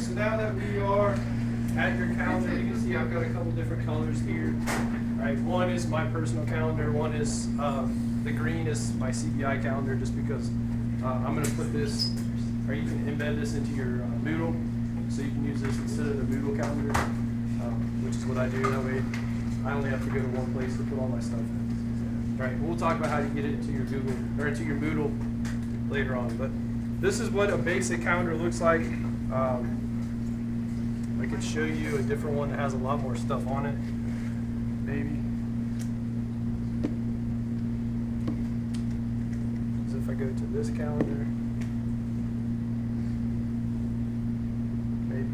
right, so now that we are at your calendar, you can see I've got a couple different colors here. All right, one is my personal calendar, one is the green is my CBI calendar, just because I'm going to put this, or you can embed this into your Moodle, so you can use this instead of the Moodle calendar, which is what I do. That way I only have to go to one place to put all my stuff in. All right, we'll talk about how you get it into your Google, or into your Moodle later on, but this is what a basic calendar looks like. I could show you a different one that has a lot more stuff on it, maybe. So if I go to this calendar, maybe.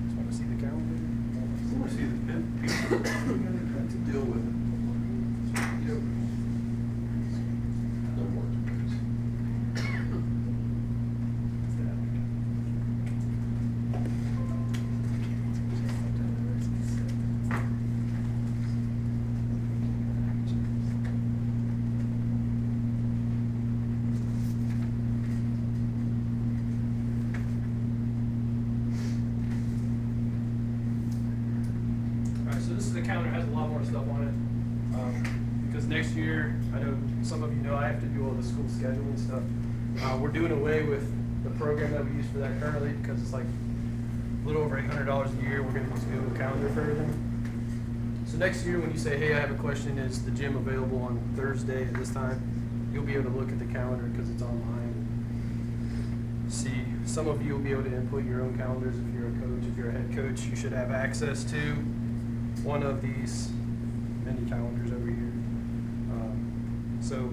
Just want to see the calendar. I want to see the pen. Have to deal with it. Yep. No more. Alright, so this is the calendar, has a lot more stuff on it. Because next year, I know some of you know I have to do all the school scheduling stuff. We're doing away with the program that we use for that currently, because it's like a little over $800 a year. We're going to use Google Calendar for everything. So next year, when you say, hey, I have a question, is the gym available on Thursday at this time? You'll be able to look at the calendar because it's online. See, some of you will be able to input your own calendars if you're a coach. If you're a head coach, you should have access to one of these mini calendars over here. So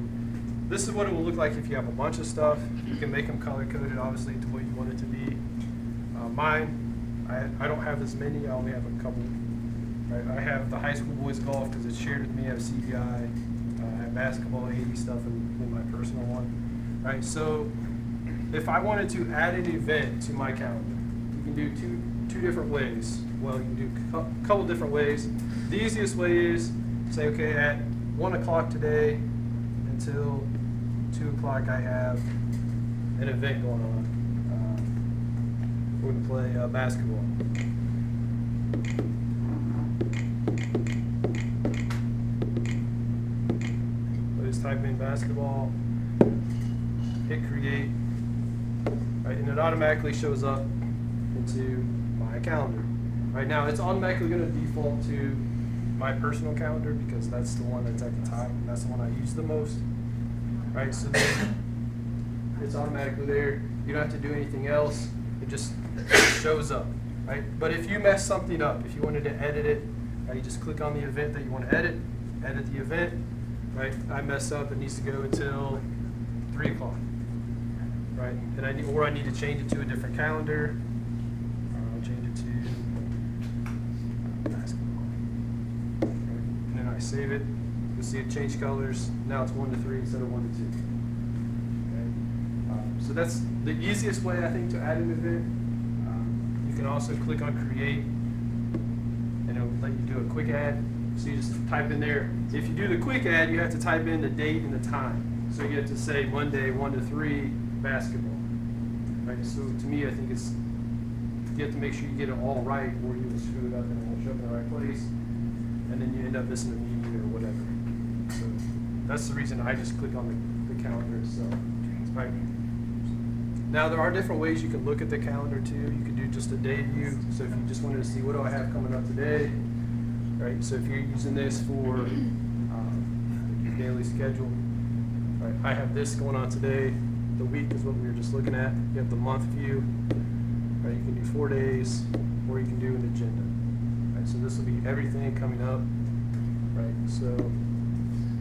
this is what it will look like if you have a bunch of stuff. You can make them color-coded, obviously, to what you want it to be. Mine, I don't have this many. I only have a couple. Right? I have the high school boys golf because it's shared with me. I have CBI. I have basketball, 80 stuff in my personal one. All right, so if I wanted to add an event to my calendar, you can do two different ways. Well, you can do a couple different ways. The easiest way is say, okay, at 1 o'clock today until 2 o'clock, I have an event going on. We're going to play basketball. I just type in basketball, hit create, right, and it automatically shows up into my calendar. Right now, it's automatically going to default to my personal calendar because that's the one that's at the top, and that's the one I use the most. Right, so then it's automatically there. You don't have to do anything else. It just shows up. Right, but if you mess something up, if you wanted to edit it, right, you just click on the event that you want to edit the event. Right, I mess up. It needs to go until 3 o'clock. Right, and I need to change it to a different calendar. I'll change it to basketball. Right. And then I save it. You'll see it change colors. Now it's 1 to 3 instead of 1 to 2. Okay. So that's the easiest way, I think, to add an event. You can also click on create, and it'll let you do a quick add. So you just type in there. If you do the quick add, you have to type in the date and the time. So you have to say Monday 1 to 3 basketball. Right. So to me, I think it's you have to make sure you get it all right, or you will screw it up and it won't show up in the right place, and then you end up missing a meeting or whatever. So that's the reason I just click on the calendar itself. Right. Now there are different ways you can look at the calendar too. You can do just a day view. So if you just wanted to see what do I have coming up today, right? So if you're using this for your daily schedule, right? I have this going on today. The week is what we were just looking at. You have the month view. Right? You can do 4 days, or you can do an agenda. Right? So this will be everything coming up. Right? So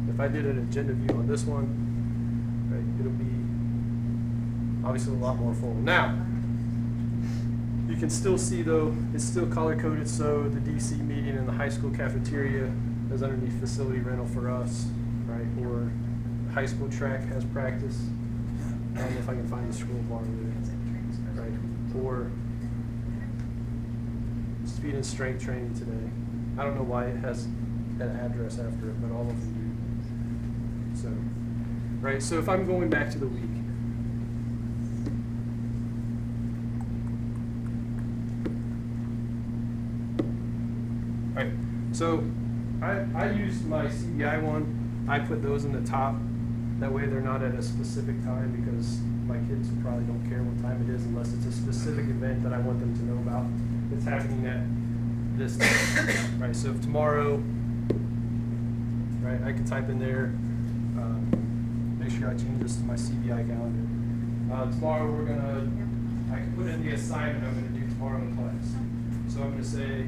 if I did an agenda view on this one, right, it'll be obviously a lot more full. Now, you can still see though, it's still color coded, so the DC meeting in the high school cafeteria is underneath facility rental for us, right? Or high school track has practice. I don't know if I can find the scroll bar there, right? Or speed and strength training today. I don't know why it has an address after it, but all of them do. So right? So if I'm going back to the week, right? So I used my CBI one. I put those in the top. That way they're not at a specific time because my kids probably don't care what time it is unless it's a specific event that I want them to know about. It's happening at this time, right? So if tomorrow, right, I can type in there, make sure I change this to my CBI calendar. Tomorrow I can put in the assignment I'm gonna do tomorrow in class. So I'm gonna say,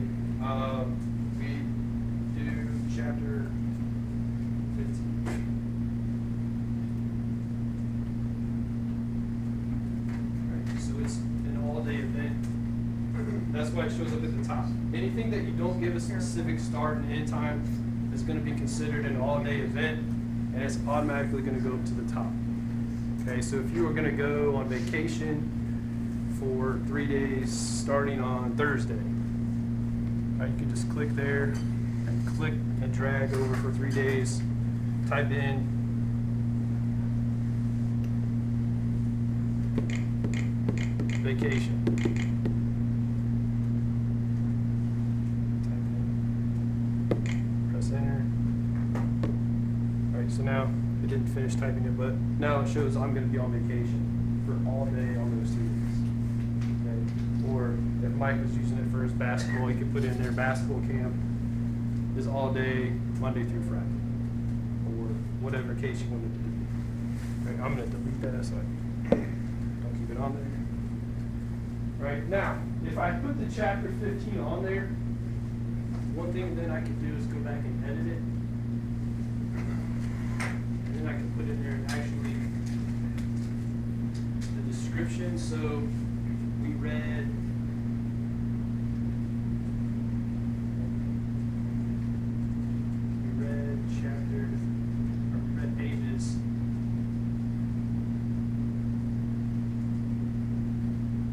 we do chapter 15. Right, so it's an all-day event. That's why it shows up at the top. Anything that you don't give a specific start and end time is going to be considered an all-day event, and it's automatically going to go up to the top. Okay, so if you were going to go on vacation for 3 days starting on Thursday, right, you can just click there and click and drag over for 3 days, type in vacation. Press enter. All right, so now it didn't finish typing it, but now it shows I'm going to be on vacation for all day on those 2 days. Okay? Or if Mike was using it for his basketball, he could put in there basketball camp is all day Monday through Friday, or whatever case you wanted to do. Okay, I'm going to delete that so I don't keep it on there. Right now, if I put the chapter 15 on there, one thing then I could do is go back and edit it. And then I can put in there actually the description. So we read pages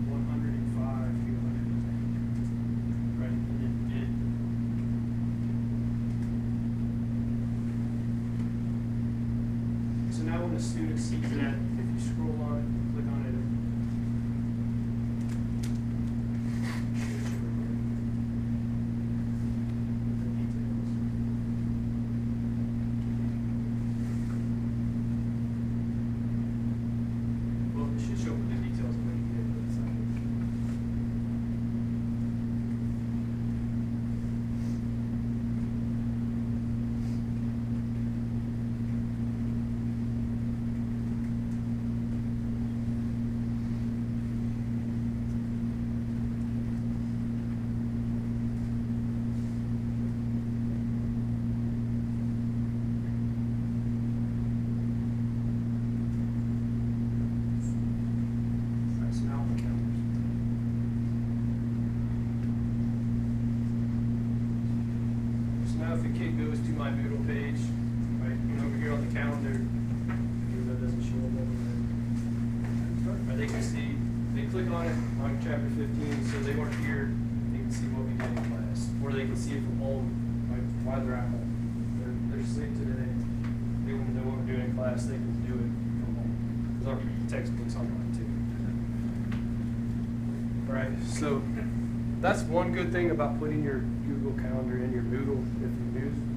105 through 110. Right, and then so now when the student sees that, if you scroll on it, click on it, well, it should show what the details of what you did, but it's not. Alright, so now on the calendars. So now if the kid goes to my Moodle page, right, over here on the calendar, because that doesn't show up over there. Right, they can see, they click on it on chapter 15, so they weren't here, they can see what we did in class. Or they can see it from home, like while they're at home. They're asleep today, they want to know what we're doing in class, they can do it from home. Because our textbook's online too. Right, so that's one good thing about putting your Google Calendar in your Moodle. If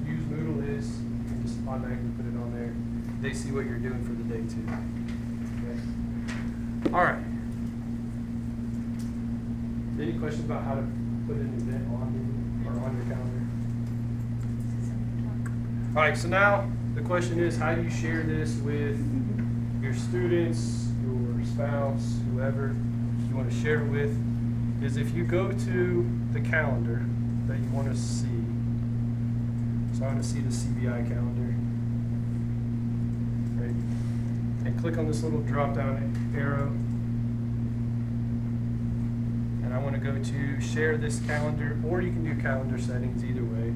you use Moodle is, you can just automatically put it on there. They see what you're doing for the day too. Okay. All right. Any questions about how to put an event on Moodle or on your calendar? All right, so now the question is, how do you share this with your students, your spouse, whoever you want to share it with? Is if you go to the calendar that you want to see. So I want to see the CBI calendar. Right? And click on this little drop down arrow. And I want to go to share this calendar, or you can do calendar settings either way.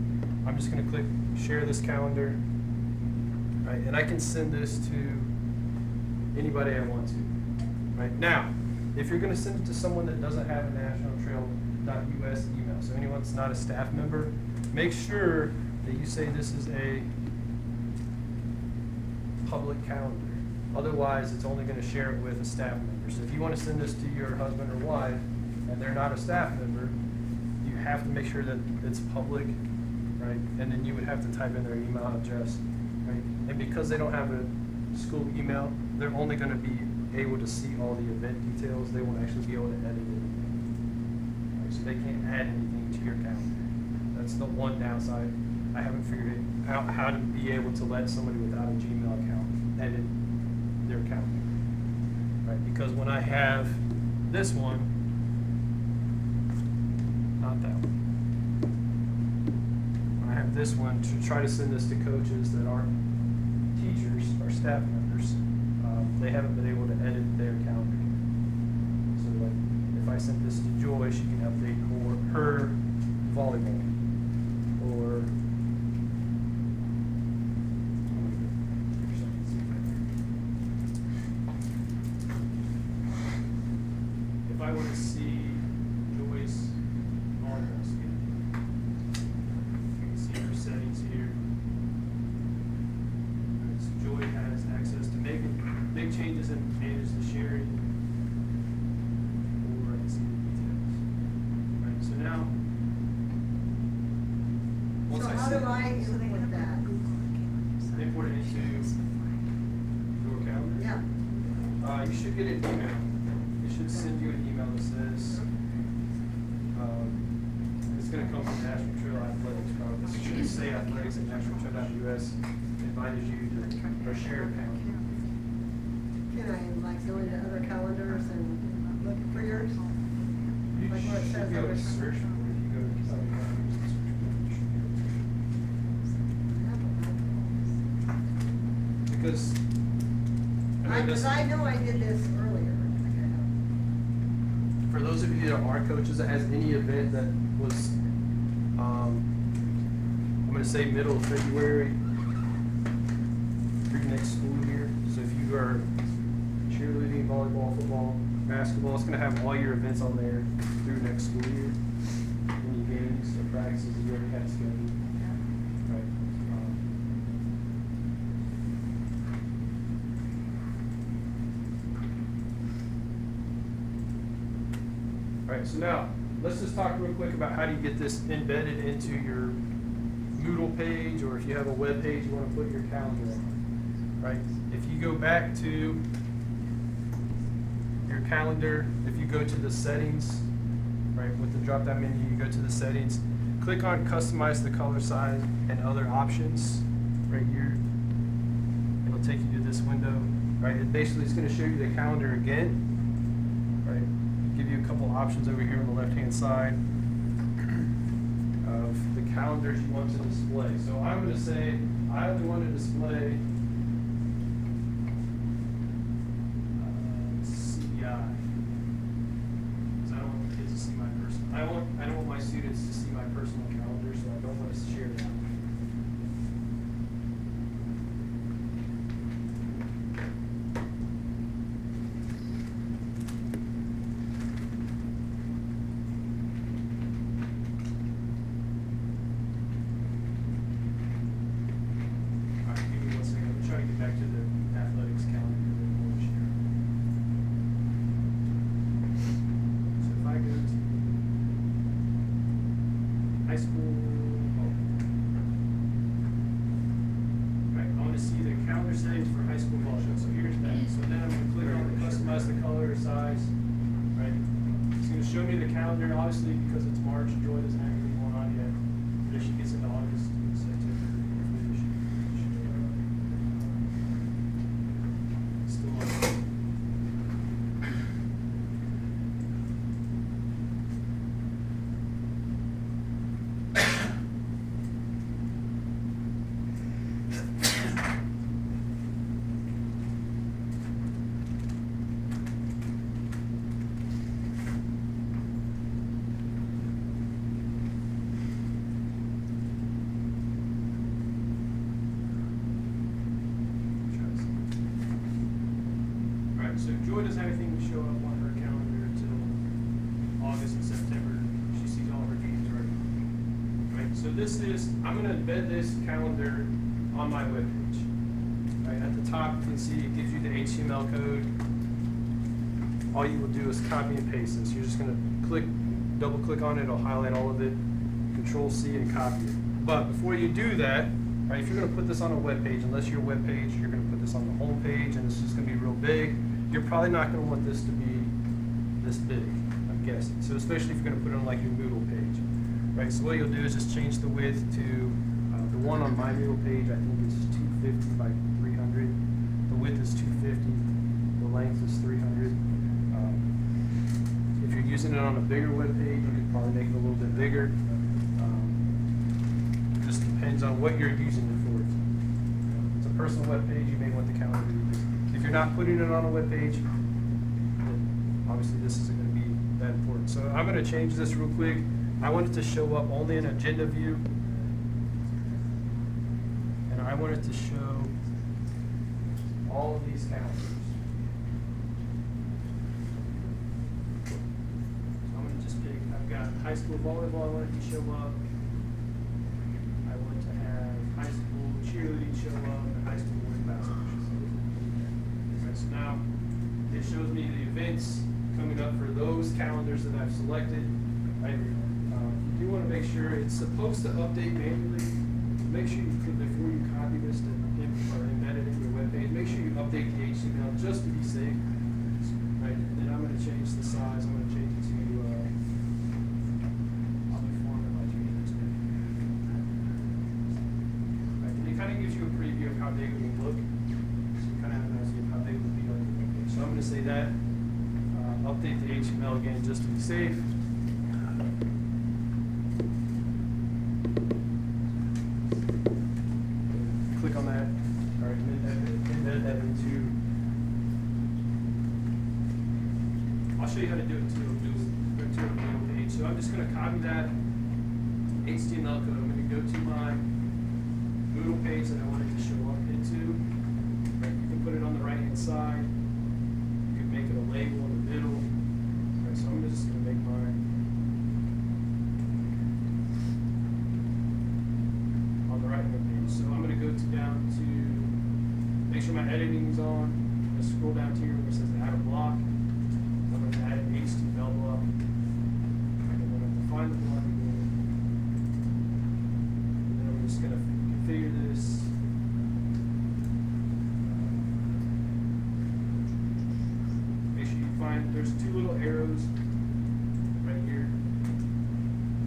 I'm just going to click share this calendar. Right? And I can send this to anybody I want to. Right? Now, if you're going to send it to someone that doesn't have a nationaltrail.us email, so anyone that's not a staff member, make sure that you say this is a public calendar. Otherwise, it's only gonna share it with a staff member. So if you wanna send this to your husband or wife, and they're not a staff member, you have to make sure that it's public, right? And then you would have to type in their email address, right? And because they don't have a school email, they're only gonna be able to see all the event details. They won't actually be able to edit anything. Right? So they can't add anything to your calendar. That's the one downside. I haven't figured out how to be able to let somebody without a Gmail account edit their calendar. Right? Because when I have this one, not that one. I have this one to try to send this to coaches that aren't teachers or staff members. They haven't been able to edit their calendar. So like, if I sent this to Joy, she can update her volleyball. Or if I were to see Joy's volleyball schedule, you can see her settings here. So Joy has access to make big changes and manage the sharing, or I can see the details. Right, so now, once So I how set, do I input that? import it into your calendar. Yeah. You should get an email. It should send you an email that says, it's gonna come from National Trail Athletics, probably. It should say athletics at nationaltrail.us, invited you to, or share a calendar. Can I like go into other calendars and look for yours? You Like where it should says be able to other search for it if you go to other calendars and search for it, you should be able to. Because, Because I know I did this earlier. for those of you that are coaches that has any event that was, I'm gonna say middle of February through next school year. So if you are cheerleading, volleyball, football, basketball, it's gonna have all your events on there through next school year. Any games or practices you already had scheduled. Right. All right, so now, let's just talk real quick about how do you get this embedded into your Moodle page, or if you have a web page you want to put your calendar on, right? If you go back to your calendar, if you go to the settings, right, with the drop-down menu, you go to the settings, click on customize the color size and other options right here. It'll take you to this window, right? It basically is going to show you the calendar again, right? Give you a couple options over here on the left-hand side of the calendars you want to display. So I'm going to say I only want to display CEI, because I don't want the kids to see my personal. I don't want my students to see my personal calendar, so I don't want to share that. Back to the athletics calendar that we want to share. So if I go to high school, right, I want to see the calendar settings for high school volleyball. So here's that. So then I'm going to click on the customize the color or size, right? It's going to show me the calendar, obviously, because it's March. Joy doesn't have anything going on yet. But if she gets into August and September, hopefully she still on. So Joy doesn't have anything to show up on her calendar until August and September. She sees all her games already. Right, so this is, I'm gonna embed this calendar on my webpage. Right, at the top, you can see it gives you the HTML code. All you will do is copy and paste this. You're just gonna double click on it, it'll highlight all of it, Control C and copy it. But before you do that, right, if you're gonna put this on a web page, unless your web page, you're gonna put this on the home page and it's just gonna be real big, you're probably not gonna want this to be this big, I'm guessing. So especially if you're gonna put it on like your Moodle page, right? So what you'll do is just change the width to, the one on my Moodle page, I think it's 250 by 300. The width is 250, the length is 300. If you're using it on a bigger web page, you could probably make it a little bit bigger. Just depends on what you're using it for. If it's a personal web page, you may want the calendar to be big. If you're not putting it on a web page, then obviously this isn't going to be that important. So I'm going to change this real quick. I want it to show up only in agenda view. And I want it to show all of these calendars. I'm going to just pick, I've got high school volleyball, I want it to show up. I want to have high school cheerleading show up and high school women's basketball show up. Okay, so now it shows me the events coming up for those calendars that I've selected. You do want to make sure it's supposed to update manually. Make sure you, before you copy this or embed it in your web page, make sure you update the HTML just to be safe. Right, and then I'm going to change the size. I'm going to change it to I'll do 400 by 300. Right, and it kind of gives you a preview of how big it will look. So you kind of have an idea of how big it will be on your web page. So I'm going to say that. Update the HTML again just to be safe. Click on that. All right, and then embed that into. I'll show you how to do it to a Moodle page. So I'm just going to copy that HTML code. I'm going to go to my Moodle page that I want it to show up into. Right, you can put it on the right-hand side. You can make it a label in the middle. Right, so I'm just going to make mine on the right-hand page. So I'm going to go down to make sure my editing is on. I'm going to scroll down to here where it says add a block. I'm going to add an HTML block. And then I'm going to find the block again. And then I'm just going to configure this. Make sure you find, there's two little arrows right here.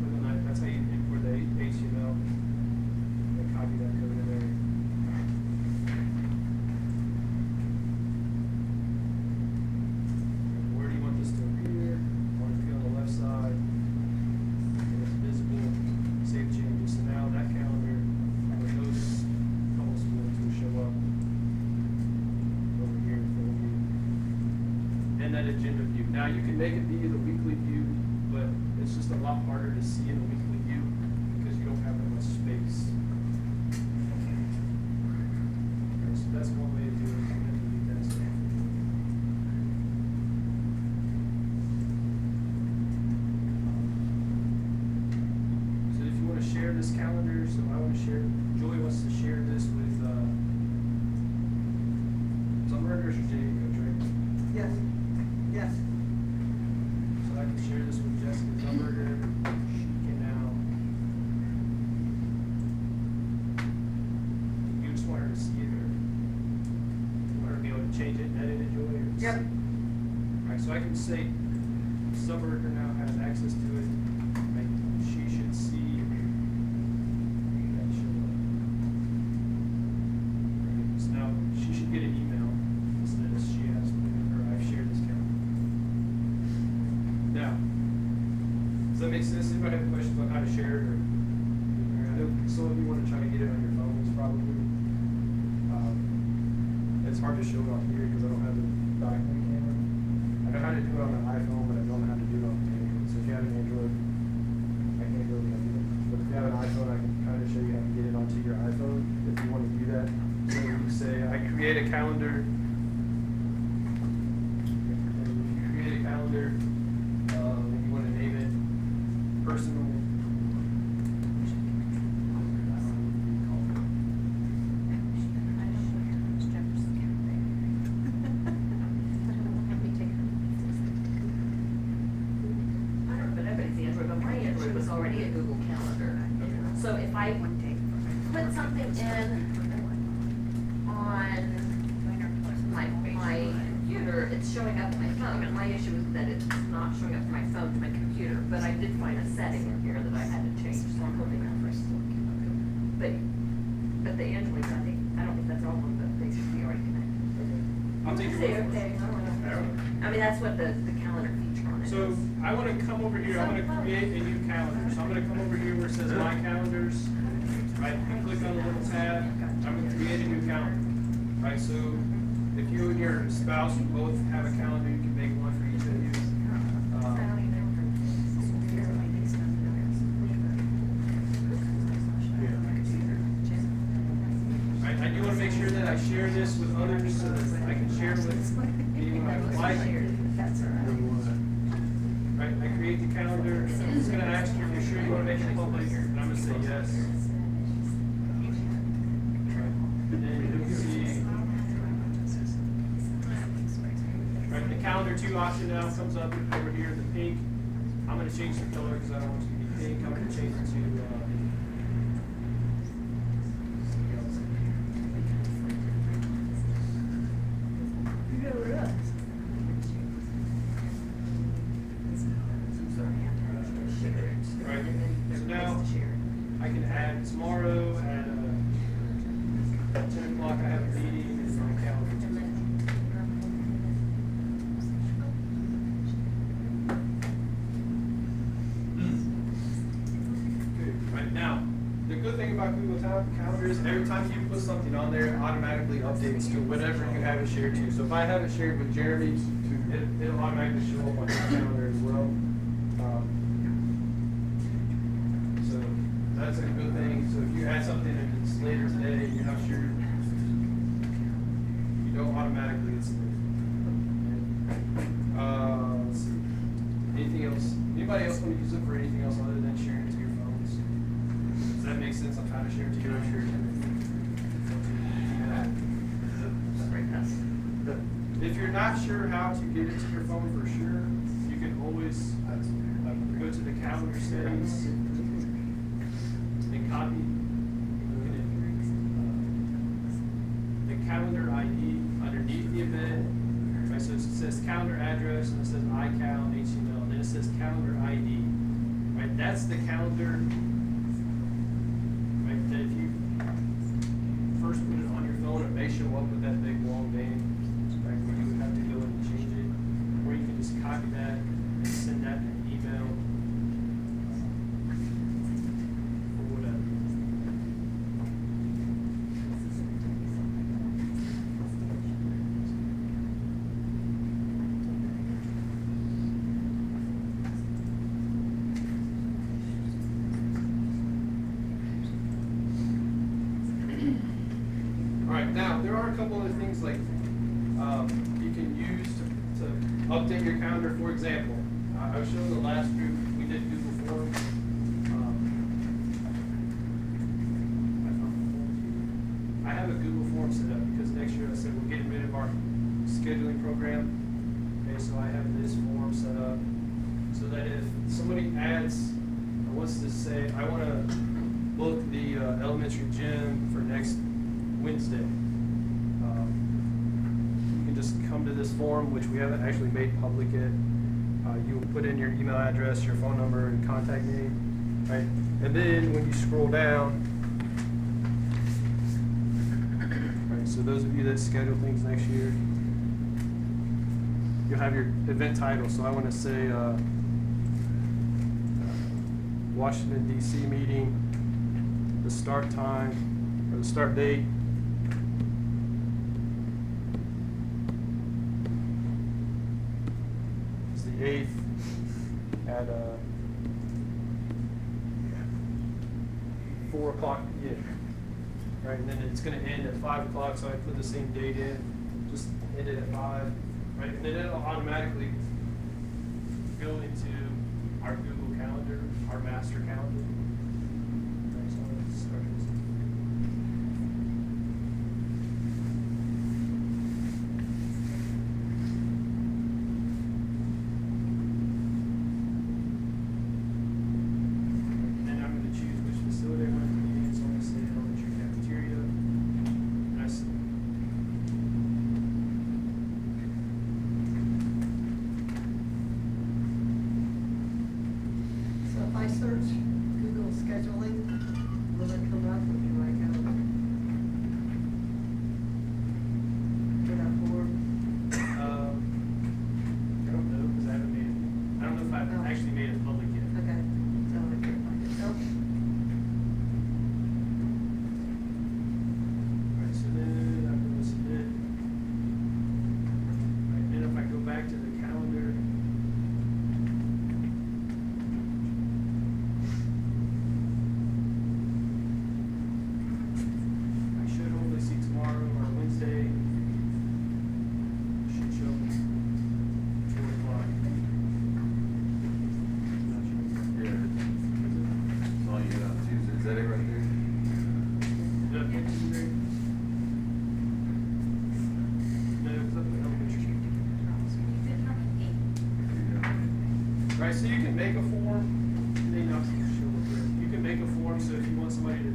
Click on that. That's how you import the HTML. Copy that code in there. Where do you want this to appear? I want it to be on the left side. And it's visible. Save changes. So now that calendar with those couple splits will show up over here in full view. And that agenda view. Now you can make it be the weekly view, but it's just a lot harder to see in the weekly view because you don't have that much space. So that's one way to do it. I'm going to delete that stuff. So if you want to share this calendar, so I want to share, Joy wants to share this with Zumbergers or JD Coach, right? Yes, yes. So I can share this with Jessica Zumberger. She can now. You just want her to see it, or you want her to be able to change it and edit it, Joy? Or Yep. Alright, so I can say Zumberger now has access to it. Like, she should see that show up. Right, so now she should get an email that says she has, or I've shared this calendar. Now, does that make sense? Anybody have questions on how to share it? Or I know some of you want to try to get it on your phones, probably. It's hard to show it on here because I don't have the document camera. I know how to do it on an iPhone, but I don't know how to do it on the Android. So if you have an Android, I can't really help you. But if you have an iPhone, I can kind of show you how to get it onto your iPhone if you want to do that. So you say, I create a calendar. And if you create a calendar, and you want to name it personal. on my computer, it's showing up on my phone. And my issue is that it's not showing up on my phone to my computer, but I did find a setting in here that I had to change, so I'm hoping that's right. But the Android, I don't think that's all of them, but they should be already connected. I'll take your word for it. Okay, I mean, that's what the calendar feature on it So is. I want to come over here, I'm going to create a new calendar. So I'm going to come over here where it says My Calendars. Right, you click on the little tab, I'm going to create a new calendar. Right, so if you and your spouse both have a calendar, you can make one for each of you. I do want to make sure that I share this with others so that I can share with anyone I would like. Right, I create the calendar, it's going to ask you if you're sure you want to make it public, and I'm going to say yes. And then you'll see, right, the calendar 2 option now comes up over here, the pink. I'm going to change the color because I don't want it to be pink. I'm going to change it to right. So now I can add tomorrow at 10 o'clock. I have a meeting in my calendar. Good. Right now, the good thing about Google Calendar is every time you put something on there, it automatically updates to whatever you have it shared to. So if I have it shared with Jeremy, it'll automatically show up on his calendar as well. So that's a good thing. So if you add something and it's later today and you're not sure, you don't automatically get submitted. Let's see. Anything else? Anybody else want to use it for anything else other than sharing it to your phones? Does that make sense? I'm trying to share it to you. I'm sure. If you're not sure how to get it to your phone for sure, you can always go to the calendar settings and copy the calendar ID underneath the event. Right, so it says calendar address and it says iCal HTML, and then it says calendar ID. Right, that's the calendar. Right, that if you first put it on your phone, it may show up with that big long name. Right, where you would have to go and change it, or you can just copy that and send that in an email or whatever. All right, now there are a couple other things like you can use to update your calendar. For example, I was showing the last group, we did Google Forms. I have a Google Form set up because next year I said we're getting rid of our scheduling program. Okay, so I have this form set up so that if somebody adds, or wants to say, I want to book the elementary gym for next Wednesday. You can just come to this form, which we haven't actually made public yet. You will put in your email address, your phone number, and contact name, right? And then when you scroll down, right, so those of you that schedule things next year, you'll have your event title. So I want to say Washington, D.C. meeting, the start time, or the start date. It's the 8th at 4 o'clock p.m. Right, and then it's going to end at 5 o'clock, so I put the same date in, just end it at 5. Right, and then it'll automatically go into our Google Calendar, our master calendar. Right, so let's start this. Then I'm going to choose which facility I want to be in. So I'm going to say elementary cafeteria. Right, so you can make a form, you can make a form, so if you want somebody to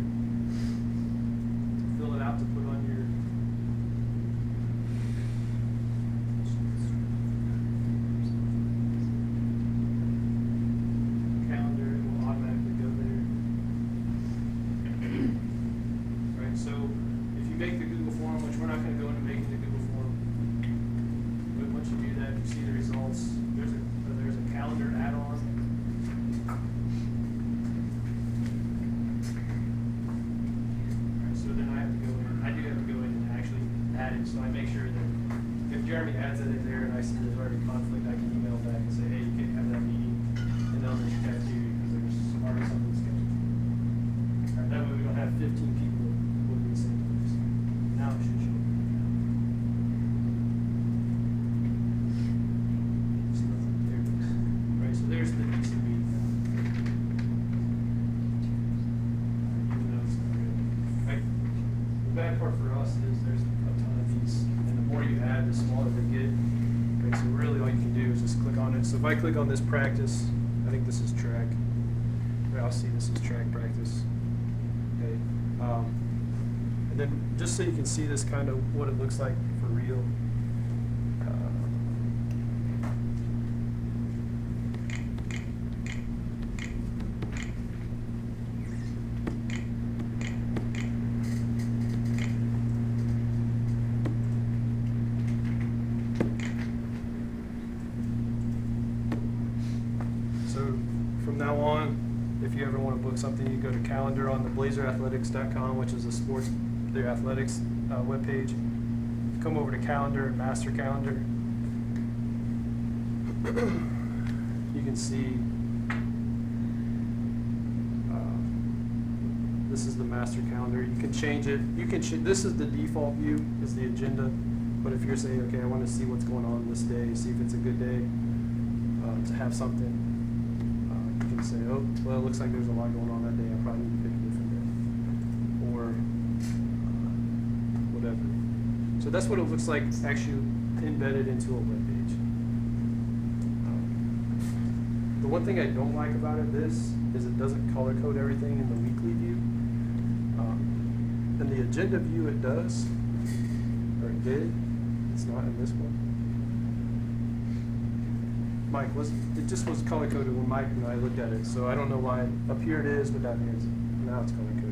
fill it out to put on your calendar, it will automatically go there. Right, so if you make the Google form, which we're not gonna go into making the Google form, but once you do that, you see the results, there's a calendar add-on. Right, so then I do have to go in and actually add it, so I make sure that if Jeremy adds it in there and I see there's already conflict, I can email back and say, hey, you can't have that meeting, and they'll just text you because there's already something scheduled. All right, that way we don't have 15 people looking the same place. Now it should show. There it is. Right, so there's the DC meeting now. Even though it's not real. Right. The bad part for us is there's a ton of these, and the more you add, the smaller they get. Right, so really all you can do is just click on it. So if I click on this practice, I think this is track. Right, I'll see this is track practice. Okay. And then just so you can see this kind of what it looks like for real. So from now on, if you ever want to book something, you go to calendar on the blazerathletics.com, which is their athletics webpage. Come over to calendar and master calendar. You can see this is the master calendar. You can change it. This is the default view, is the agenda. But if you're saying, okay, I want to see what's going on this day, see if it's a good day to have something, you can say, oh, well, it looks like there's a lot going on that day. I probably need to pick a different day, or whatever. So that's what it looks like actually embedded into a web page. The one thing I don't like about this is it doesn't color code everything in the weekly view. In the agenda view it does, or it did. It's not in this one. Mike, it just was color coded when Mike and I looked at it, so I don't know why. Up here it is, but down here now it's color coded.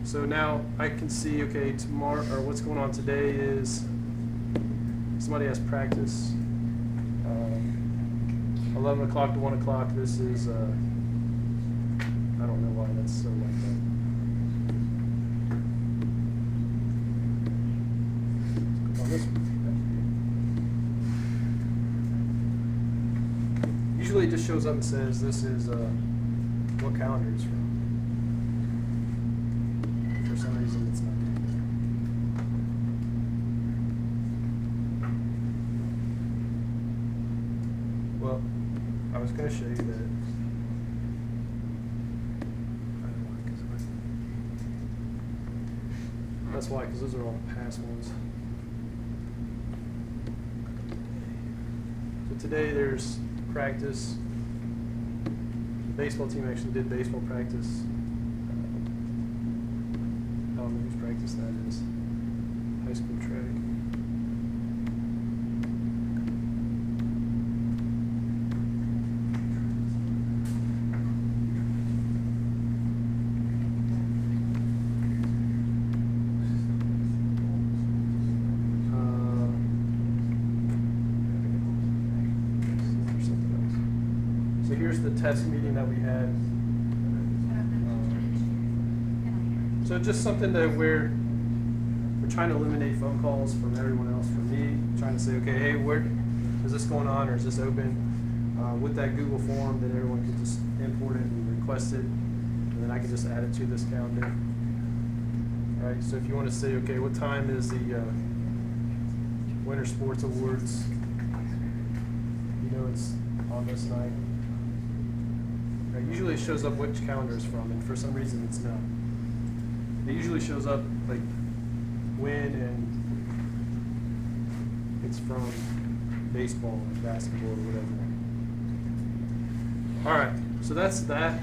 So now I can see, okay, tomorrow, or what's going on today is somebody has practice. 11 o'clock to 1 o'clock. This is, I don't know why that's so like that. Click on this one. Usually it just shows up and says this is what calendar it's from. For some reason it's not. Well, I was going to show you that. That's why, because those are all past ones. So today there's practice. The baseball team actually did baseball practice. I don't know whose practice that is. High school track. Here's the test meeting that we had. So just something that we're trying to eliminate phone calls from everyone else, from me, trying to say, okay, hey, where is this going on, or is this open? With that Google form, then everyone can just import it and request it, and then I can just add it to this calendar. All right, so if you want to say, okay, what time is the Winter Sports Awards? You know it's on this night. Usually it shows up which calendar it's from, and for some reason it's not. It usually shows up like when and it's from baseball or basketball or whatever. All right, so that's that.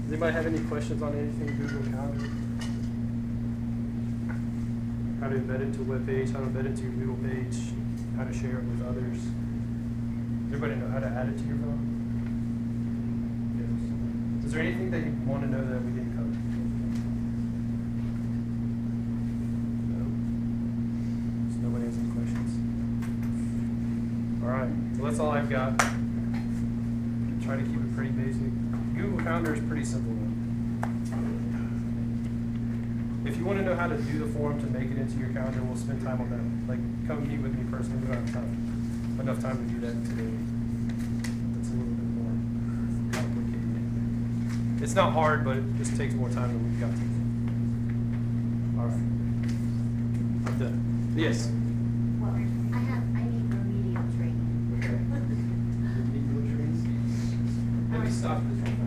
Does anybody have any questions on anything Google Calendar? How to embed it to a web page, how to embed it to your Google page, how to share it with others. Does everybody know how to add it to your phone? Yes. Is there anything that you want to know that we didn't cover? No? So nobody has any questions? All right, well that's all I've got. Try to keep it pretty basic. Google Calendar is pretty simple. If you want to know how to do the form to make it into your calendar, we'll spend time on that. Like, come meet with me personally. We don't have enough time to do that today. It's a little bit more complicated. It's not hard, but it just takes more time than we've got to. All right. I'm done. Yes. Well, I need remedial training. Okay. Need more trees? Let me stop this.